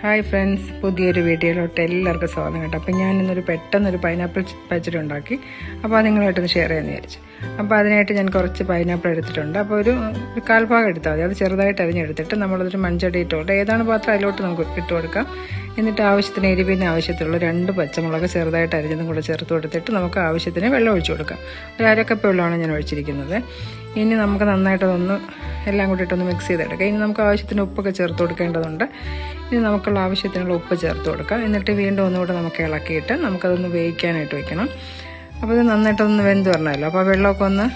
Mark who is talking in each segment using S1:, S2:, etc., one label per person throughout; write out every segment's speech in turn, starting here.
S1: Hi friends, പുതിയൊരു വീഡിയോയിലോട്ട് എല്ലാവർക്കും സ്വാഗതം കേട്ടോ. അപ്പോൾ ഞാൻ ഇന്നൊരു പെട്ടെന്നൊരു പൈനാപ്പിൾ പച്ചടി ഉണ്ടാക്കി. അപ്പോൾ അത് നിങ്ങളായിട്ടൊന്ന് ഷെയർ ചെയ്യാമെന്ന് വിചാരിച്ചു. അപ്പോൾ അതിനായിട്ട് ഞാൻ കുറച്ച് പൈനാപ്പിൾ എടുത്തിട്ടുണ്ട്. അപ്പോൾ ഒരു കാൽഭാഗം എടുത്താൽ മതി. അത് ചെറുതായിട്ട് അരിഞ്ഞെടുത്തിട്ട് നമ്മളതൊരു മൺചട്ടി ഇട്ടുകൊണ്ട് ഏതാണ് പാത്രം അതിലോട്ട് നമുക്ക് ഇട്ട് കൊടുക്കാം. എന്നിട്ട് ആവശ്യത്തിന് എരിവിന് ആവശ്യത്തിലുള്ള 2 പച്ചമുളക് ചെറുതായിട്ട് അരിഞ്ഞതും കൂടെ ചേർത്ത് കൊടുത്തിട്ട് നമുക്ക് ആവശ്യത്തിന് വെള്ളം ഒഴിച്ചു കൊടുക്കാം. ഒരു അരക്കപ്പ് വെള്ളമാണ് ഞാൻ ഒഴിച്ചിരിക്കുന്നത്. ഇനി നമുക്ക് നന്നായിട്ടതൊന്ന് എല്ലാം കൂടി ഇട്ടൊന്ന് മിക്സ് ചെയ്തെടുക്കാം. ഇനി നമുക്ക് ആവശ്യത്തിന് ഉപ്പൊക്കെ ചേർത്ത് കൊടുക്കേണ്ടതുണ്ട്. ഇനി നമുക്കുള്ള ആവശ്യത്തിനുള്ള ഉപ്പ് ചേർത്ത് കൊടുക്കാം. എന്നിട്ട് വീണ്ടും ഒന്നുകൂടെ നമുക്ക് ഇളക്കിയിട്ട് നമുക്കതൊന്ന് വേവിക്കാനായിട്ട് വെക്കണം. അപ്പോൾ ഇത് നന്നായിട്ടൊന്ന് വെന്ത് വരണമല്ലോ. അപ്പോൾ വെള്ളമൊക്കെ ഒന്ന്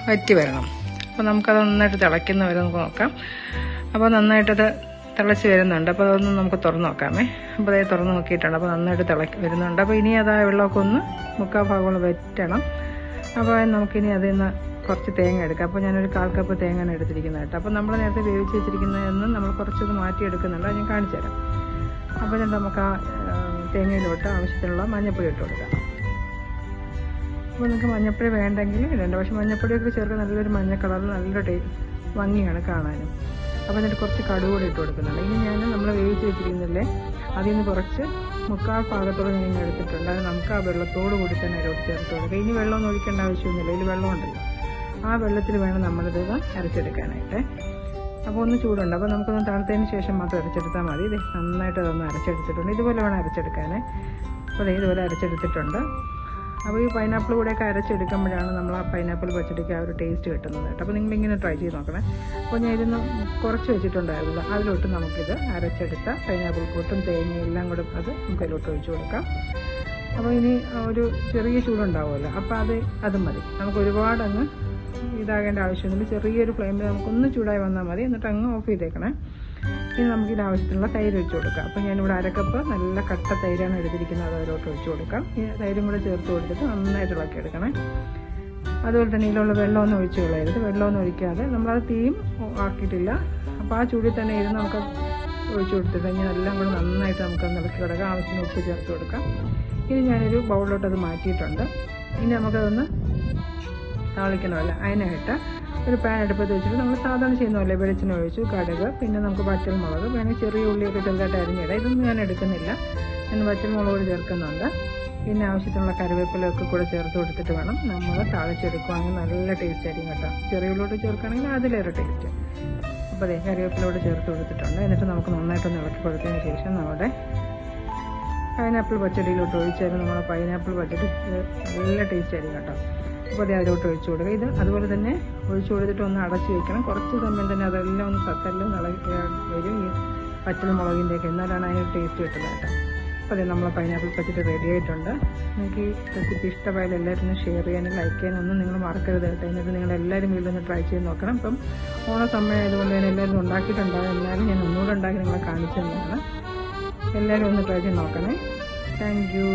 S1: വറ്റി വരണം. അപ്പോൾ നമുക്കത് നന്നായിട്ട് തിളയ്ക്കുന്ന വരെ നമുക്ക് നോക്കാം. അപ്പോൾ നന്നായിട്ടത് തിളച്ച് വരുന്നുണ്ട്. അപ്പോൾ അതൊന്ന് നമുക്ക് തുറന്ന് നോക്കാമേ. അപ്പോൾ അതേ തുറന്ന് നോക്കിയിട്ടുണ്ട്. അപ്പോൾ നന്നായിട്ട് വരുന്നുണ്ട്. അപ്പോൾ ഇനി അത് ആ വെള്ളമൊക്കെ ഒന്ന് മുക്കാൽ ഭാഗങ്ങൾ വറ്റണം. അപ്പോൾ നമുക്കിനി അതിൽ നിന്ന് കുറച്ച് തേങ്ങ എടുക്കാം. അപ്പോൾ ഞാനൊരു 1/4 കപ്പ് തേങ്ങയാണ് എടുത്തിരിക്കുന്നത് കേട്ടോ. അപ്പോൾ നമ്മൾ നേരത്തെ വേവിച്ച് വെച്ചിരിക്കുന്നതെന്ന് നമ്മൾ കുറച്ചത് മാറ്റിയെടുക്കുന്നുണ്ട്. അത് ഞാൻ കാണിച്ചു തരാം. അപ്പോൾ ഞാൻ നമുക്ക് ആ തേങ്ങയിലോട്ട് ആവശ്യത്തിനുള്ള മഞ്ഞൾപ്പൊടി ഇട്ട് കൊടുക്കാം. അപ്പോൾ നിങ്ങൾക്ക് മഞ്ഞൾപ്പൊടി വേണ്ടെങ്കിൽ ഇടേണ്ട. പക്ഷേ മഞ്ഞൾപ്പൊടിയൊക്കെ ചേർക്കാൻ നല്ലൊരു മഞ്ഞ കളറിൽ നല്ലൊരു ഭംഗിയാണ് കാണാനും. അപ്പോൾ എന്നിട്ട് കുറച്ച് കടുക് കൂടി ഇട്ട് കൊടുക്കുന്നുണ്ട്. ഇനി ഞാൻ നമ്മൾ വേവിച്ച് വെച്ചിരിക്കുന്നില്ലേ, അതിൽ നിന്ന് കുറച്ച് മുക്കാൽ ഭാഗത്തോടെ ഞാൻ എടുത്തിട്ടുണ്ട്. അത് നമുക്ക് ആ വെള്ളത്തോട് കൂടി തന്നെ അതിലോട്ട് ചേർത്ത് കൊടുക്കുക. ഇനി വെള്ളമൊന്നും ഒഴിക്കേണ്ട ആവശ്യമൊന്നുമില്ല. ഇതിൽ വെള്ളമുണ്ടല്ലോ, ആ വെള്ളത്തിൽ വേണം നമ്മളിത് അരച്ചെടുക്കാനായിട്ട്. അപ്പോൾ ഒന്ന് ചൂടുണ്ട്. അപ്പോൾ നമുക്കൊന്ന് തണുത്തതിന് ശേഷം മാത്രം അരച്ചെടുത്താൽ മതി. ഇത് നന്നായിട്ട് അതൊന്ന് അരച്ചെടുത്തിട്ടുണ്ട്. ഇതുപോലെ വേണം അരച്ചെടുക്കാൻ. അപ്പോൾ ഇതുപോലെ അരച്ചെടുത്തിട്ടുണ്ട്. അപ്പോൾ ഈ പൈനാപ്പിൾ കൂടെയൊക്കെ അരച്ചെടുക്കുമ്പോഴാണ് നമ്മൾ ആ പൈനാപ്പിൾ പച്ചടിക്ക് ആ ഒരു ടേസ്റ്റ് കിട്ടുന്നത് കേട്ടോ. അപ്പോൾ നിങ്ങളിങ്ങനെ ട്രൈ ചെയ്ത് നോക്കണേ. അപ്പോൾ ഞാൻ ഇതിന് കുറച്ച് വെച്ചിട്ടുണ്ടായിരുന്നു. അതിലോട്ട് നമുക്കിത് അരച്ചെടുത്ത പൈനാപ്പിൾ കൂട്ടും തേങ്ങയും എല്ലാം കൂടെ അത് നമുക്ക് അതിലോട്ട് ഒഴിച്ചു കൊടുക്കാം. അപ്പോൾ ഇനി ഒരു ചെറിയ ചൂടുണ്ടാവുമല്ലോ, അപ്പോൾ അത് മതി. നമുക്ക് ഒരുപാട് അങ്ങ് ഇതാകേണ്ട ആവശ്യമൊന്നുമില്ല. ചെറിയൊരു ഫ്ലെയിമിൽ നമുക്കൊന്ന് ചൂടായി വന്നാൽ മതി. എന്നിട്ട് അങ്ങ് ഓഫ് ചെയ്തേക്കണേ. ഇനി നമുക്കിത് ആവശ്യത്തിനുള്ള തൈര് ഒഴിച്ചു കൊടുക്കാം. അപ്പോൾ ഞാനിവിടെ 1/2 കപ്പ് നല്ല കട്ട തൈരാണ് എടുത്തിരിക്കുന്നത്. അത് അതിലോട്ട് ഒഴിച്ചു കൊടുക്കാം. ഈ തൈരും കൂടെ ചേർത്ത് കൊടുത്തിട്ട് നന്നായിട്ട് ഇളക്കി എടുക്കണേ. അതുപോലെ തന്നെ ഇതിലുള്ള വെള്ളമൊന്നും ഒഴിച്ച് കളയരുത്. വെള്ളമൊന്നും ഒഴിക്കാതെ നമ്മളത് തീയും ആക്കിയിട്ടില്ല. അപ്പോൾ ആ ചൂടിൽ തന്നെ ഇരുന്ന് നമുക്ക് ഒഴിച്ചു കൊടുത്തിട്ട് ഇങ്ങനെ എല്ലാം കൂടെ നന്നായിട്ട് നമുക്കൊന്ന് ഇളക്കി കൊടുക്കാം. ആവശ്യത്തിന് ഉപ്പ് ചേർത്ത് കൊടുക്കാം. ഇനി ഞാനൊരു ബൗളിലോട്ട് അത് മാറ്റിയിട്ടുണ്ട്. ഇനി നമുക്കതൊന്ന് താളിക്കണമല്ലോ. അതിനായിട്ട് ഒരു പാൻ അടുപ്പത്ത് വെച്ചിട്ട് നമ്മൾ സാധാരണ ചെയ്യുന്ന പോലെ വെളിച്ചെണ്ണ ഒഴിച്ചു, കടുക്, പിന്നെ നമുക്ക് വറ്റൽമുളക്, വേണമെങ്കിൽ ചെറിയ ഉള്ളിയൊക്കെ ചെറുതായിട്ട് അരിഞ്ഞിടാം. ഇതൊന്നും ഞാൻ എടുക്കുന്നില്ല. ഞാൻ വറ്റൽമുളക് ചേർക്കുന്നുണ്ട്. പിന്നെ ആവശ്യത്തിനുള്ള കറിവേപ്പിലൊക്കെ കൂടെ ചേർത്ത് കൊടുത്തിട്ട് വേണം നമ്മൾ താളിച്ചെടുക്കുകയാണെങ്കിൽ നല്ല ടേസ്റ്റ് ആയിരിക്കും കേട്ടോ. ചെറിയ ഉള്ളിലോട്ട് ചേർക്കുകയാണെങ്കിൽ അതിലേറെ ടേസ്റ്റ്. അപ്പോൾ അതേ കറിവേപ്പിലോട്ട് ചേർത്ത് കൊടുത്തിട്ടുണ്ട്. എന്നിട്ട് നമുക്ക് നന്നായിട്ടൊന്ന് ഇളക്കി കൊടുത്തതിന് ശേഷം നമ്മുടെ പൈനാപ്പിൾ പച്ചടിയിലോട്ട് ഒഴിച്ചാൽ നമ്മുടെ പൈനാപ്പിൾ പച്ചടി നല്ല ടേസ്റ്റ് ആയിരിക്കും കേട്ടോ. അപ്പോൾ അതിലോട്ട് ഒഴിച്ചു കൊടുക്കുക. ഇത് അതുപോലെ തന്നെ ഒഴിച്ചു കൊടുത്തിട്ട് ഒന്ന് അടച്ച് വയ്ക്കണം. കുറച്ച് സമയം തന്നെ അതെല്ലാം ഒന്ന് സത്തെല്ലാം വരും ഈ വറ്റൽമുളകിൻ്റെയൊക്കെ, എന്നാലാണ് അതിന് ടേസ്റ്റ് കിട്ടുന്നത് കേട്ടോ. അപ്പോൾ അതെ നമ്മളെ പൈനാപ്പിൾ പച്ചടി റെഡി ആയിട്ടുണ്ട്. നിങ്ങൾക്ക് ഈ റെസിപ്പി ഇഷ്ടമായാലും എല്ലാവരും ഒന്ന് ഷെയർ ചെയ്യാനും ലൈക്ക് ചെയ്യാനൊന്നും നിങ്ങൾ മറക്കരുത് കേട്ടോ. എന്നിട്ട് നിങ്ങളെല്ലാവരും വീട്ടിൽ ഒന്ന് ട്രൈ ചെയ്ത് നോക്കണം. ഇപ്പം ഓണസമയം ആയതുകൊണ്ട് ഞാൻ എല്ലാവരും ഉണ്ടാക്കിയിട്ടുണ്ടാകും. എന്നാലും ഞാൻ ഒന്നുകൂടെ ഉണ്ടാക്കി നിങ്ങളെ കാണിച്ചു തന്നെയാണ്. എല്ലാവരും ഒന്ന് ട്രൈ ചെയ്ത് നോക്കണേ. Thank you.